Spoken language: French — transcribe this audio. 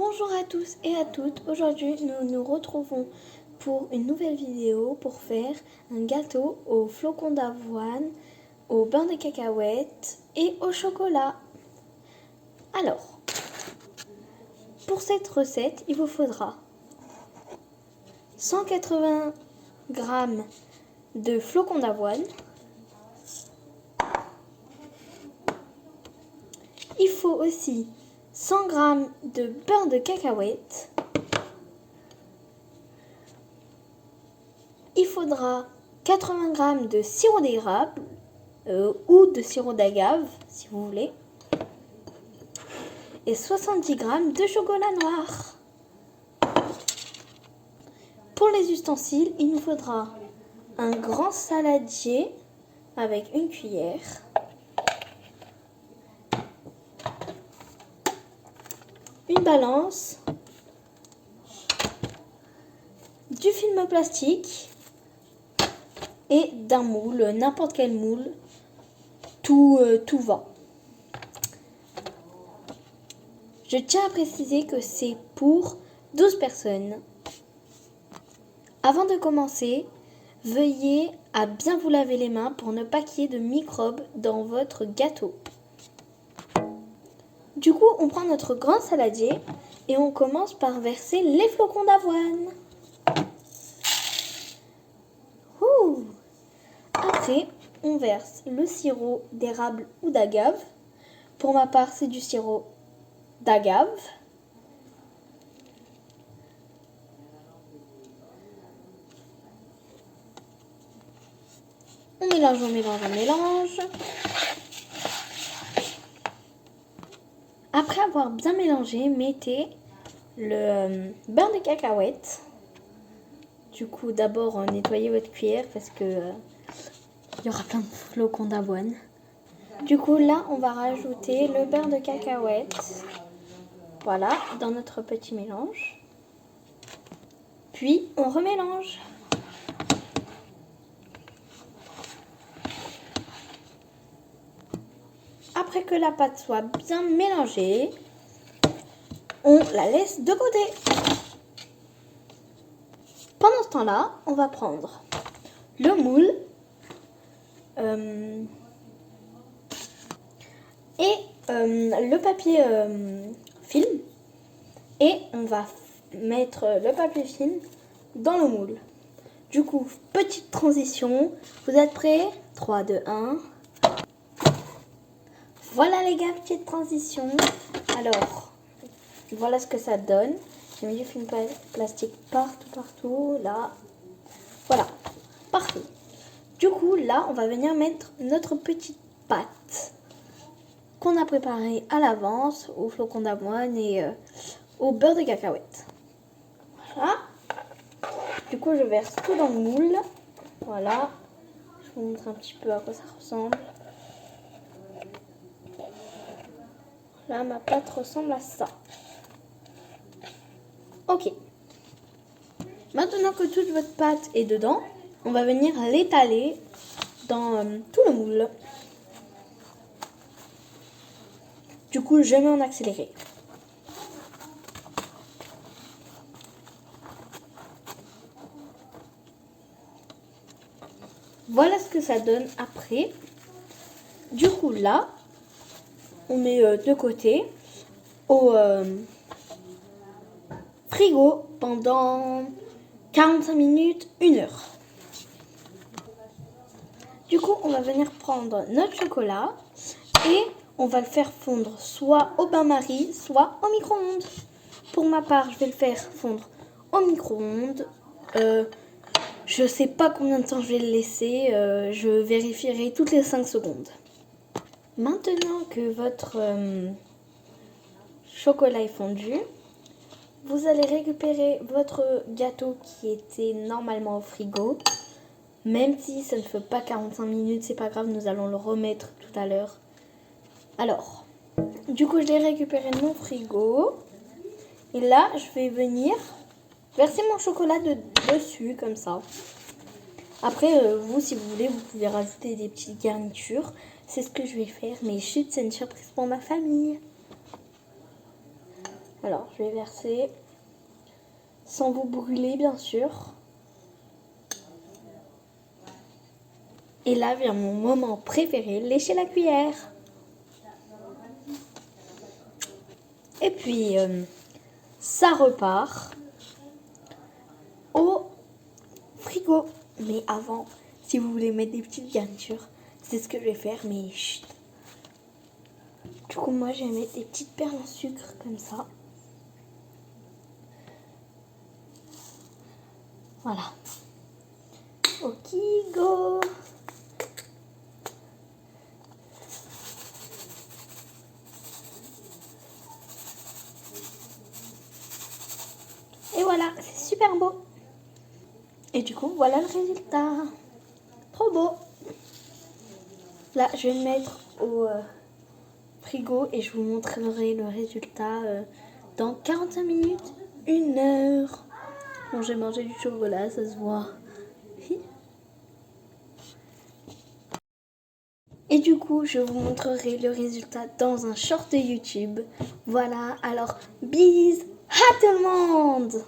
Bonjour à tous et à toutes, aujourd'hui nous nous retrouvons pour une nouvelle vidéo pour faire un gâteau au flocons d'avoine, au beurre de cacahuète et au chocolat. Alors, pour cette recette, il vous faudra 180 g de flocons d'avoine, il faut aussi 100 g de beurre de cacahuète, il faudra 80 g de sirop d'érable ou de sirop d'agave si vous voulez, et 70 g de chocolat noir. Pour les ustensiles, il nous faudra un grand saladier avec une cuillère, une balance, du film plastique et d'un moule, n'importe quel moule, tout va. Je tiens à préciser que c'est pour 12 personnes. Avant de commencer, veuillez à bien vous laver les mains pour ne pas qu'il y ait de microbes dans votre gâteau. Du coup, on prend notre grand saladier et on commence par verser les flocons d'avoine. Après, on verse le sirop d'érable ou d'agave. Pour ma part, c'est du sirop d'agave. On mélange, on mélange, on mélange. Après avoir bien mélangé, mettez le beurre de cacahuète. Du coup, d'abord, nettoyez votre cuillère parce que il y aura plein de flocons d'avoine. Du coup, là, on va rajouter le beurre de cacahuète. Voilà, dans notre petit mélange. Puis, on remélange. Après que la pâte soit bien mélangée, on la laisse de côté. Pendant ce temps-là, on va prendre le moule et le papier film et on va mettre le papier film dans le moule. Du coup, petite transition, vous êtes prêts? 3, 2, 1. Voilà les gars, petite transition. Alors, voilà ce que ça donne. J'ai mis du film plastique partout, là. Voilà, parfait. Du coup, là, on va venir mettre notre petite pâte qu'on a préparée à l'avance au flocon d'avoine et au beurre de cacahuète. Voilà. Du coup, je verse tout dans le moule. Voilà. Je vous montre un petit peu à quoi ça ressemble. Là, ma pâte ressemble à ça. Ok. Maintenant que toute votre pâte est dedans, on va venir l'étaler dans tout le moule. Du coup, je mets en accéléré. Voilà ce que ça donne après. Du coup, là, on met de côté au frigo pendant 45 minutes, 1 heure. Du coup, on va venir prendre notre chocolat et on va le faire fondre soit au bain-marie, soit au micro-ondes. Pour ma part, je vais le faire fondre au micro-ondes. Je ne sais pas combien de temps je vais le laisser. Je vérifierai toutes les 5 secondes. Maintenant que votre chocolat est fondu, vous allez récupérer votre gâteau qui était normalement au frigo. Même si ça ne fait pas 45 minutes, c'est pas grave, nous allons le remettre tout à l'heure. Alors, du coup, je l'ai récupéré de mon frigo. Et là, je vais venir verser mon chocolat dessus, comme ça. Après, vous, si vous voulez, vous pouvez rajouter des petites garnitures. C'est ce que je vais faire. Mais chut, c'est une surprise pour ma famille. Alors, je vais verser sans vous brûler, bien sûr. Et là vient mon moment préféré, lécher la cuillère. Et puis, ça repart au frigo. Mais avant, si vous voulez mettre des petites garnitures, c'est ce que je vais faire, mais chut. Du coup, moi, je vais mettre des petites perles en sucre, comme ça. Voilà. Ok, go! Et voilà, c'est super beau. Et du coup, voilà le résultat. Trop beau. Là, je vais le mettre au frigo et je vous montrerai le résultat dans 45 minutes, 1 heure. Bon, j'ai mangé du chocolat, ça se voit. Et du coup, je vous montrerai le résultat dans un short YouTube. Voilà, alors, bis à tout le monde!